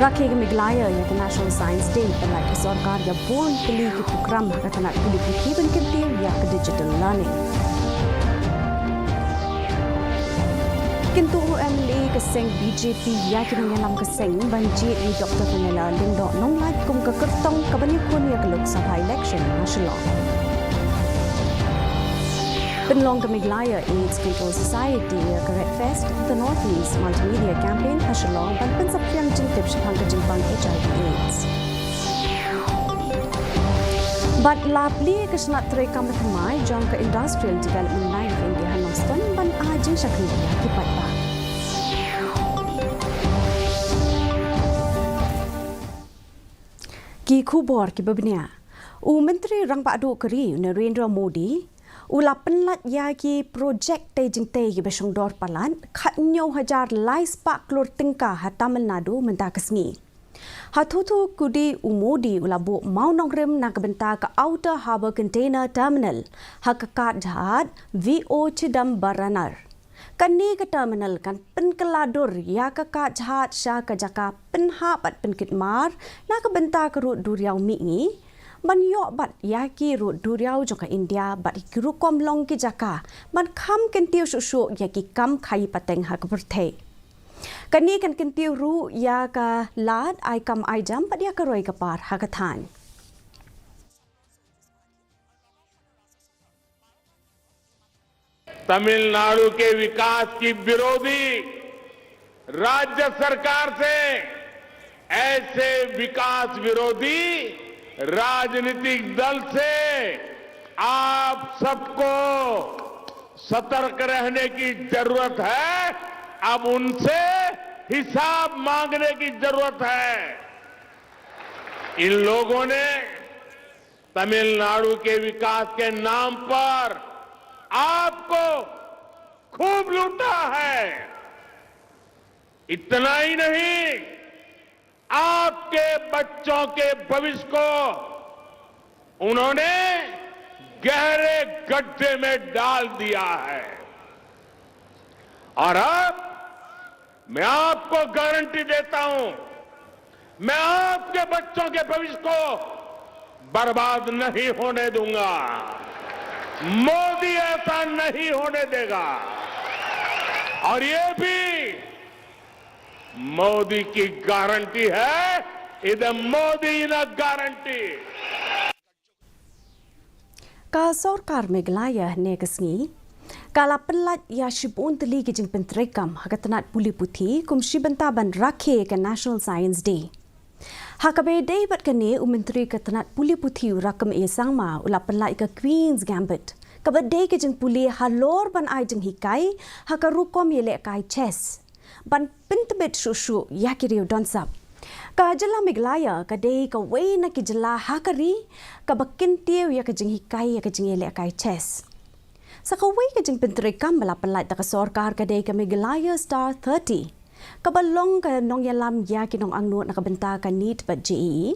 Rakhig Meghalaya ya National Science Day pelai ke sarkar ya bon peli ke program katana puli putih ban kentir ya ke digital learning. Kintu UMLA keseng BJP ya kini nyalam keseng banjir di Dr. Vanilla Lindo nong lait kum ke kertong kebanyakan ya ke Lok Sabha election nasional. Penlong ke Meghalaya AIDS Control Society ke Red Fest The Northeast Multimedia Campaign nasional dan pensapyan jintip sepang ke jimpang HIV AIDS. But lapli ke senat terekam bertemai jang ke Industrial Development Line ke India Hanoston ban ajing syakriya kipat bah. Ki kubor ki babnia. Menteri Rang Padu Keri Narendra Modi Ula penlat yagi projek tejing tegi besong dor palan khatnyo hajar lai spak klor tingka ha Tamil Nadu menta kesngi. Hatutu kudi umodi ula bu mau nongrem na kebenta ke Outer Harbour Container Terminal ha kekat jahat VO Chidam Baranar. Kani ke terminal kan penkeladur ya kekat jahat sya ke jaka penhapat penkitmar na kebenta ke rut duriau mingi ban yok bat yaki rut duriau jongka India bat ikiru kom long ki jaka ban kam kentiu susu yaki kam khai pateng ha keperthe kani kan kentiu ru ya ka lad ai kam ai jam pat ya ka roi ka par ha kathan Tamil Nadu के विकास की विरोधी राज्य सरकार से ऐसे विकास विरोधी राजनीतिक दल से आप सबको सतर्क रहने की जरूरत है। अब उनसे हिसाब मांगने की जरूरत है। इन लोगों ने तमिलनाडु के विकास के नाम पर आपको खूब लूटा है। इतना ही नहीं, आपके बच्चों के भविष्य को उन्होंने गहरे गड्ढे में डाल दिया है। और अब मैं आपको गारंटी देता हूं, मैं आपके बच्चों के भविष्य को बर्बाद नहीं होने दूंगा। मोदी ऐसा नहीं होने देगा। और ये भी मोदी की गारंटी है। इधर मोदी न guarantee ka sarkar Meghalaya ne kesngi kala pelat ya shibun teli ke jing pentrekam hakatanat puli putih kum shibenta ban rakhe ke National Science Day hakabe day bat kane menteri katanat puli putih rakam e sangma ula pelat ke Queen's Gambit kabade ke jing puli halor ban ai jing hikai hakarukom yele kai chess ban pintbet shushu yakiriu donsap ka jala Meghalaya ka dei ka wei na ki jala hakari ka bakin tiu ya ka jing hikai ya ka jing ele kai chess sa ka wei ka jing pentri kam bala pelai ta ka sarkar ka dei ka Meghalaya Star 30 ka balong ka nong yalam ya ki nong angno na ka benta ka NEET bat JEE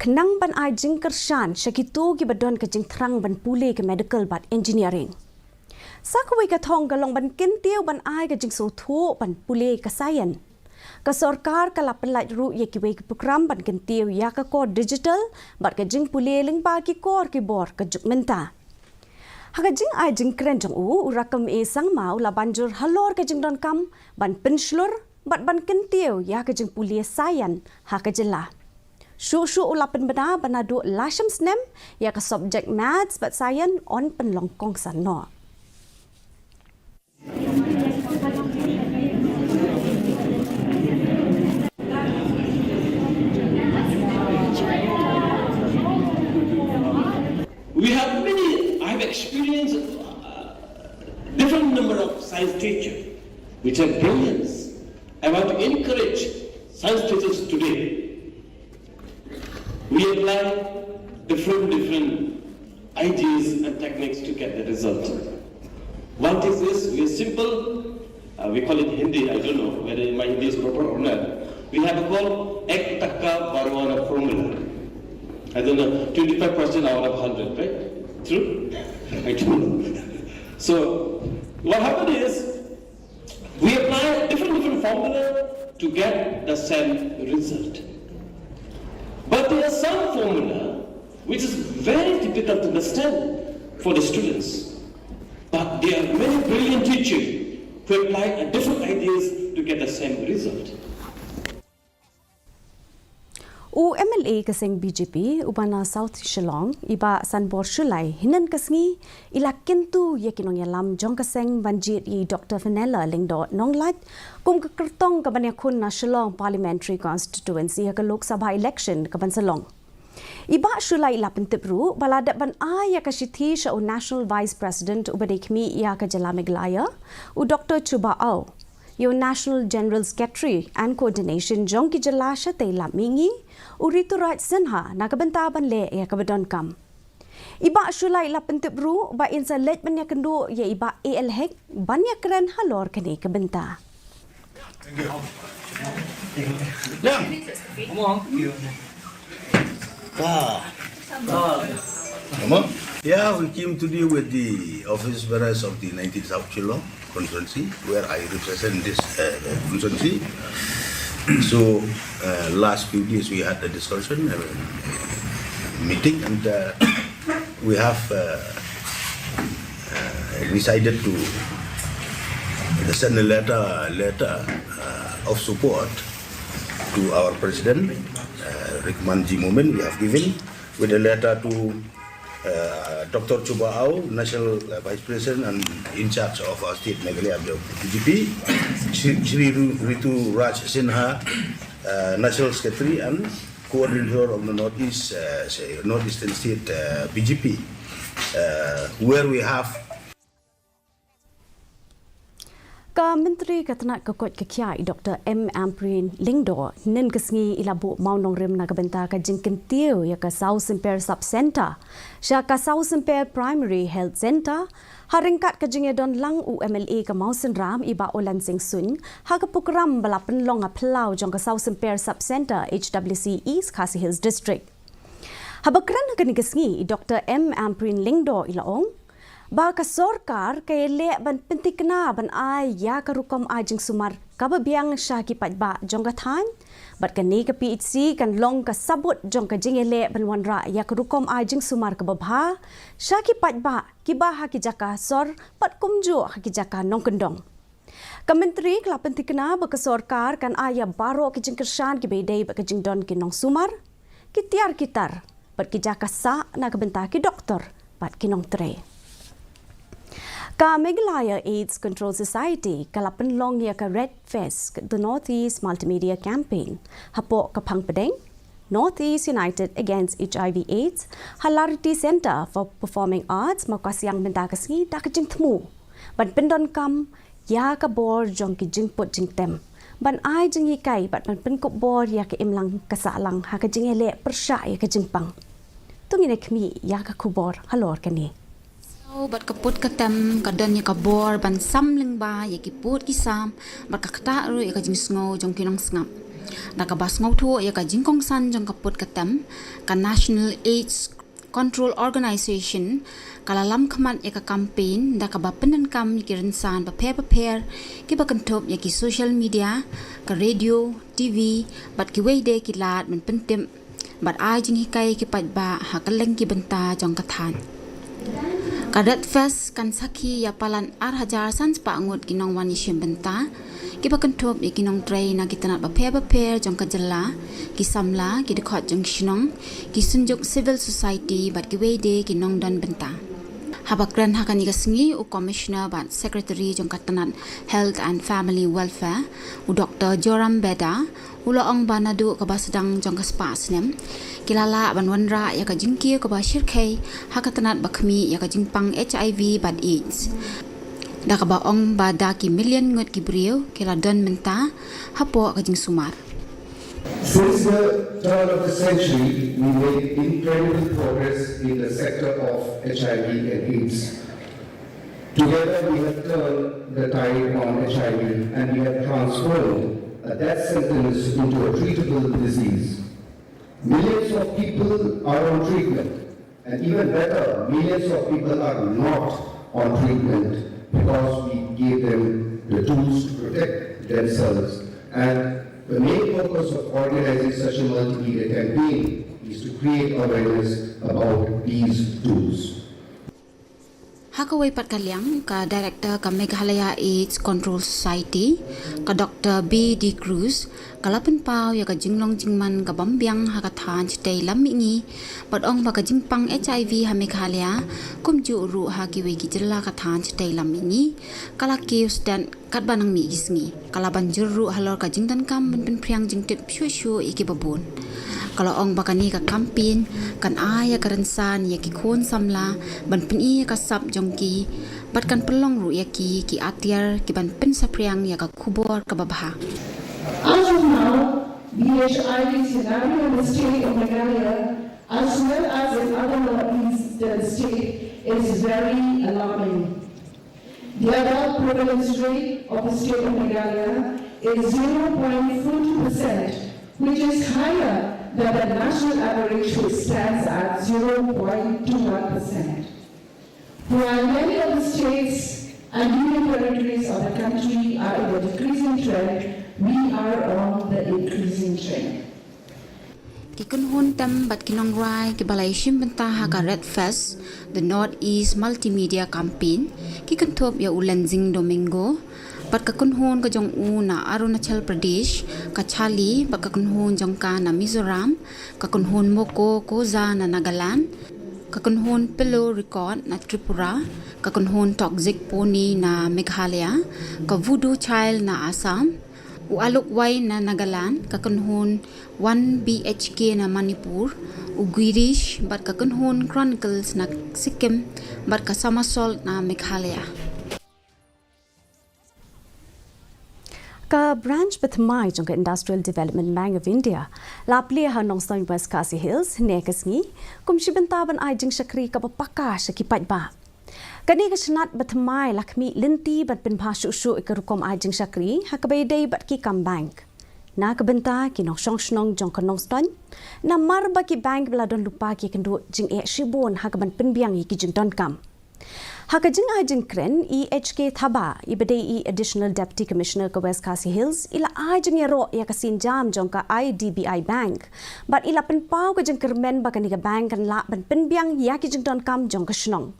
khnang ban ai jing kershan syakitu ki badon ka jing thrang ban pule ka medical bat engineering sa ka wei ka thong ka long ban kin tiu ban ai ka jing so thu ban pule ka science ka sarkar ka lapelai ru ye ki wei program ban kentiu ya ka ko digital bat ka jing pule ling ba ki kor ki bor ka jukmenta ha ka jing ai jing kren jong u rakam e sang mau la banjur halor ka jing don kam ban penslur bat ban kentiu ya ka jing pule sayan ha ka jela shu ula pen bana banadu lasham snem ya ka subject maths bat sayan on pen long kong san no We have many, I have experienced different number of science teachers, which are brilliant. I want to encourage science teachers today. We apply different ideas and techniques to get the result. One thing is, we are simple, we call it Hindi, I don't know whether my Hindi is proper or not. We have a called Ek Takka Barwana formula. I don't know, 25% out of 100, right? True? I don't know. So, what happened is, we apply different formula to get the same result. But there are some formula which is very difficult to understand for the students. But there are many brilliant teachers who apply different ideas to get the same result. U MLA kasing BJP ubana South Shillong iba sanbor shulai hinan kasngi ila kentu yakinong yalam jong kaseng banjit I Dr. Vanella Lingdo nonglat kum kertong kabanya kun na Shillong Parliamentary Constituency ka Lok Sabha election ka Bansalong. Iba shulai ila pentipru baladat ban ya kashithi sha National Vice President ubadikmi ya ka jala Meghalaya u Dr. Chuba Au Your National General Secretary and Coordination jong ki jala sha tela mingi Uritu Raj Sinha nakabantaban le ya kabadon kam. Iba shulai la pentibru ba insa let banyak kendo ya iba AL hek banyak keren halor kini kabenta. Yeah, we came today with the office bearers of the 19th South Shillong constituency, where I represent this constituency. So, last few days we had a discussion, meeting, and we have decided to send a letter of support to our president, Rickman G. Moment. We have given with a letter to Dr. Chuba Au, National Vice President and in charge of our state Meghalaya BJP, Shri Ritu Raj Sinha, National Secretary and Coordinator of the Northeastern State BJP, where we have Ka Menteri Katanak Kakot Kakiai Dr. M. Amprin Lingdo nen kesngi ilabu maunong rim na kabenta ka jingkentiu ya ka South Semper Sub Center sya ka South Semper Primary Health Center haringkat ka jingedon lang UMLA ka Mausen Ram iba Olan Sing Sun ha ka program balapen long a plau jong ka South Semper Sub Center HWC East Khasi Hills District. Habakran ka ni kesngi Dr. M. Amprin Lingdo ilaong ba ka sorkar kay le ban pentikna ban ay ya karukom ajing sumar kababiang sya kipat ba jong kathan bat kani ka PHC kan long ka sabot jong ka jingele ban wanra ya karukom ajing sumar kababha sya kipat ba kiba ha kijaka sor pat kumjo ha kijaka nong kendong ka menteri kla pentikna ba ka sorkar kan aya baro ki jingkersan ki bedai ba ka jingdon ki nong sumar kitiar kitar bat kijaka sa na kabenta ki doktor bat ki nong tre Ka Meghalaya AIDS Control Society kalapan long ya ka Red Fest the Northeast Multimedia Campaign hapo ka Pangpadeng Northeast United Against HIV AIDS Hilarity Center for Performing Arts makasiang mentakasngi dakajing temu ban pendon kam ya ka bor jong ki jingpot jingtem ban ai jing hikai bat ban penkop bor ya ka imlang kasalang ha ka jingele persya ya ka jingpang tungine kmi ya ka kubor halor kani bat kaput katem kadan ya kabor ban samling ba ya kiput kisam bat kakta ru ya kajing sngo jong kinong snap da ka bas ngau thu ya kajing kong san jong kaput katem ka National AIDS Control Organization kalalam khamat ya ka campaign da ka ba penan kam ya ki rensan ba pair ki ba kantop ya ki social media ka radio TV bat ki weide ki lat men pentem bat ai jing hikai ki pat ba ha kaleng ki benta jong kathan Kadat Fest kan saki ya palan hajar sans pa angut kinong wani benta kiba kentop ya kinong tray na kita nak baper jong kajala ki samla ki dekot jong shinong ki sunjuk civil society bat ki wede kinong dan benta habakran hakan ni kasengi u commissioner bat secretary jong katanat health and family welfare u Dr. Joram Beda uloong banadu ka basedang jong kaspas nem kilala ban wanra ya ka jingki ka bashir kai hakatanat bakmi ya ka jingpang HIV bad AIDS da ka baong bada ki million ngot ki brio kila don menta hapo ka jing sumar. Since the turn of the century, we made incredible progress in the sector of HIV and AIDS. Together, we have turned the tide on HIV and we have transformed a death sentence into a treatable disease. Millions of people are on treatment, and even better, millions of people are not on treatment because we gave them the tools to protect themselves and the main purpose of organizing such a multimedia campaign is to create awareness about these tools. Hakaway pat kaliang ka Director ka Meghalaya AIDS Control Society ka Dr. B. D. Cruz kalapan pao ya ka jinglong jingman ka bambiang hakathan chitay lamingi padong ba ka jingpang HIV ha Meghalaya kumju ru ha kiwe gijela ka than chitay lamingi kalakius dan katbanang mi gisngi kalaban juru halor ka jingdan kam ben priang jingtip shu iki babun kalau ong bakani ka kampin kan aya karensan ya ki khon samla ban pini ka sap jongki bat kan pelong ru ya ki atiar ki ban pen sapriang ya ka kubor ka babha. As of now, the HIV scenario in the state of Meghalaya as well as in other northeastern state is very alarming. The adult prevalence rate of the state of Meghalaya is 0.42%, which is higher than the national average, which stands at 0.21%. While many of the states and union territories of the country are in the decreasing trend, we are on the increasing trend. Kikunhun tam bat kinong rai ki balai shim benta ha ka Red Fest, the Northeast Multimedia Campaign, kikantop ya ulanzing Domingo, bat kakunhun ka jong u na Arunachal Pradesh, ka Chali bat kakunhun jong ka na Mizoram, kakunhun Moko Koza na Nagaland, kakunhun Pillow Record na Tripura, kakunhun Toxic Pony na Meghalaya, ka Voodoo Child na Assam, Ualukway na Nagaland, kakunhun 1 BHK na Manipur, Ugirish bat kakunhun Chronicles na Sikkim, bat kasama Salt na Meghalaya. Ka branch Bathmai jong Industrial Development Bank of India, lapli ha nong Stone West Khasi Hills, nekasngi, kum shibentaban ay jing shakri ka papaka shakipat ba. Kani ka shanat Bathmai lakmi linti bat bin bhashu ikarukom ay jing shakri, hakabay day bat ki kam bank. Na kabenta kinong shnong jong kanong Stone, na marba ki bank bladon lupa ki kendo jing shibon hakaban pinbiang ki jing don kam. Hakajing ajing kren EHK thaba ibadai Additional Deputy Commissioner ka West Khasi Hills ila ajing yaro ya kasin jam jong ka IDBI Bank but ila penpau ka jeng kermen ba kani ka bank kan la ban penbiang ya ki jeng don kam jong ka shnong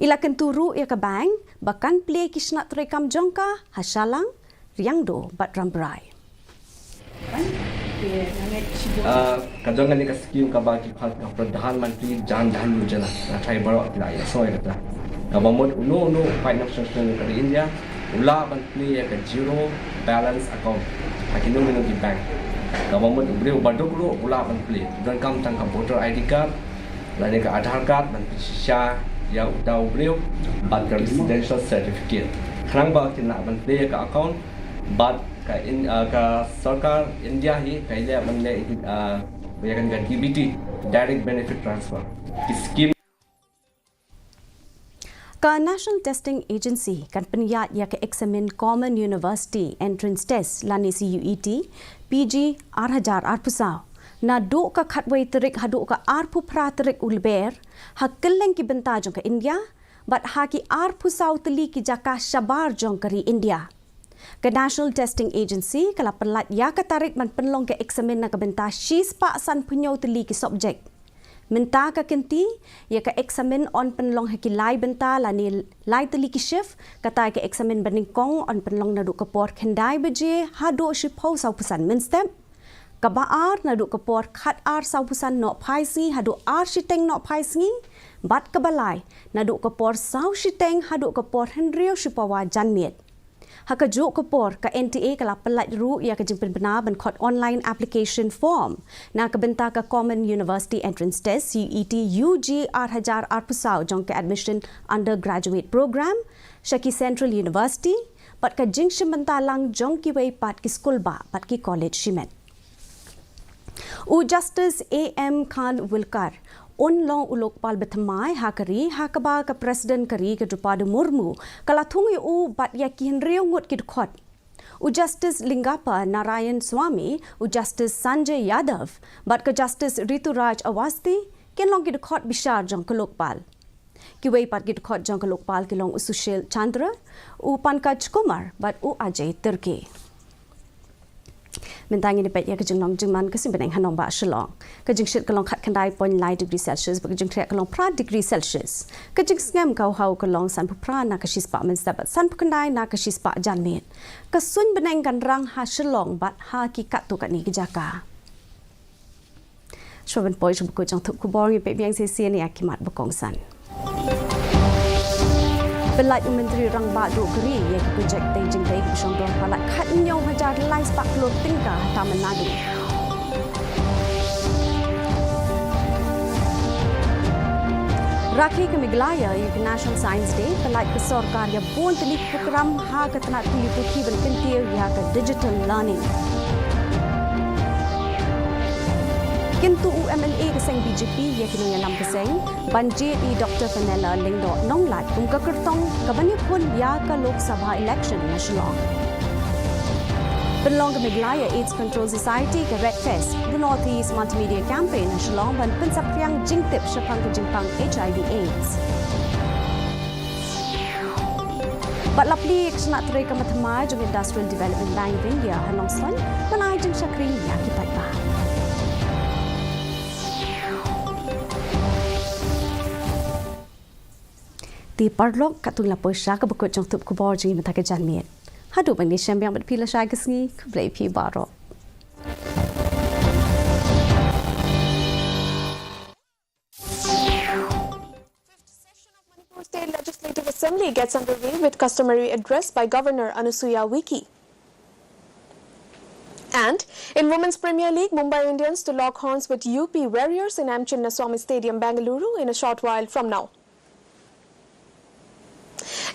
ila kan turu ya ka bank bakan play ki snat tre kam jong ka hasalang riangdo bat rambrai kadang ni ka skim ka bagi phal ka pradhan mantri jan dhan yojana na thai baro atla ya soi kata Government uno financial ka India ula bantni ya ka zero balance account hakino mino di bank government ubre badokro ula bantli dan kam tang ka voter ID card lani ka Aadhaar card ban sha ya uta ubre bat ka residential certificate khrang ba kin na bantli ka account bat ka in ka sarkar India hi kaile manle ya kan ka DBT direct benefit transfer scheme Ka National Testing Agency kan penyat ya ke examine Common University Entrance Test lani CUET PG 8,000 pusau na do ka khatway terik hadu ka arpu pra terik ulber hakkeleng ki benta jong ka India but haki pusau teli ki jaka shabar jong kari India ka National Testing Agency kala pelat ya ka tarik man penlong ke examine na ka benta shis pa san punyau teli ki subject Minta ka kenti ya ka examine on penlong haki lai benta lani lai teli ki shift kata ka examine baning kong on penlong na du ka por kendai beje hado shipau sau pusan min step ka baar na du ka por khat ar sau pusan no phaisi hado ar shiteng no phaisi bat ka balai na du ka por sau shiteng hado ka por henrio shipawa janmiet haka jo ka por ka NTA kala pelat ru ya ka jingpen bena ban khot online application form na ka benta ka Common University Entrance Test CUET UG 8,000 pusau jong ka admission undergraduate program Shaki Central University pat ka jingshim benta lang jong ki wei pat ki school ba pat ki college shimet U Justice AM Khan Wilkar Onlong ulokpal Bathmai hakari hakaba ka President kari ka Drupadi Murmu kala thungi u bat ya ki henrio ngot ki khot U Justice Lingappa Narayan Swamy U Justice Sanjay Yadav bat ka Justice Rituraj Awasthi kenlong ki khot bishar jong ka lokpal ki wei pat ki khot jong ka lokpal ki long U Sushil Chandra U Pankaj Kumar bat U Ajay Turki Mentang ini pet ya kejeng nong jengman kesim beneng hanong ba shalong. Kejeng shit kelong khat kandai point lai degree Celsius kejeng trek kelong pra degree Celsius. Kejeng ngam kau hau kelong san pupra na kashis pa men sabat san pukandai na kashis pa janmet. Kesun beneng kan rang ha shalong bat ha ki kat tu kat ni kejaka. Shobin poi buku jang thup kubor ngi pe biang sesi ni akimat bekongsan. Pelat Menteri Rang Badu Keri yang projek Beijing Day bersongdong palat khat nyong hajar lai spak lo tingkah Tamil Nadu. Rakhi ke Meghalaya International Science Day pelat besar karya bon telik program ha ketenat puli putih berkentir ya ke digital learning. Kintu UMNA keseng BJP ia kini nyalam keseng banjir di Dr. Fenella Lingdo Nonglat kumka kertong kabanya pun ya ke Lok Sabha election nasional. Penlong ke Meghalaya AIDS Control Society ke Red Fest the Northeast Multimedia Campaign nasional ban pensapriang jingtip syapang ke Jimpang HIV AIDS. Bat lapli kesenat terai ke Mathemai jung Industrial Development Bank India hanong son manai jeng syakri ya kipat bah. Di parlok katung lapor syak bekut jong tup kubor jengi mata ke janmiet. Hadu bang ni syambiang berpila syak kesngi keblai pi barok. State Legislative Assembly gets underway with customary address by Governor Anusuya Wiki. And in Women's Premier League, Mumbai Indians to lock horns with UP Warriors in M. Chinnaswamy Stadium, Bengaluru in a short while from now.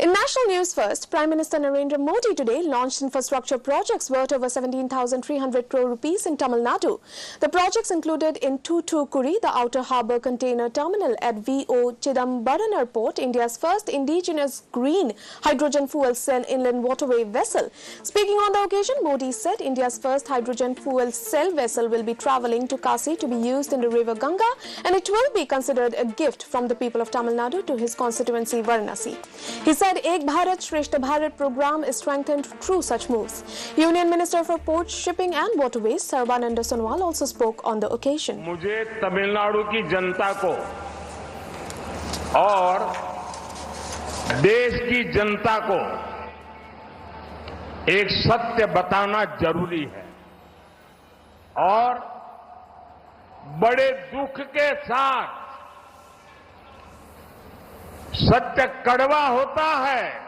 In national news first, Prime Minister Narendra Modi today launched infrastructure projects worth over 17,300 crore rupees in Tamil Nadu. The projects included in Toothukudi, the outer harbour container terminal at V.O. Chidambaran Airport, India's first indigenous green hydrogen fuel cell inland waterway vessel. Speaking on the occasion, Modi said India's first hydrogen fuel cell vessel will be travelling to Khasi to be used in the river Ganga, and it will be considered a gift from the people of Tamil Nadu to his constituency Varanasi. He said Ek Bharat Shreshth Bharat program is strengthened through such moves. Union Minister for Ports, Shipping and Waterways Sarbananda Sonowal also spoke on the occasion. मुझे तमिलनाडु की जनता को और देश की जनता को एक सत्य बताना जरूरी है और बड़े दुख के साथ सत्य कड़वा होता है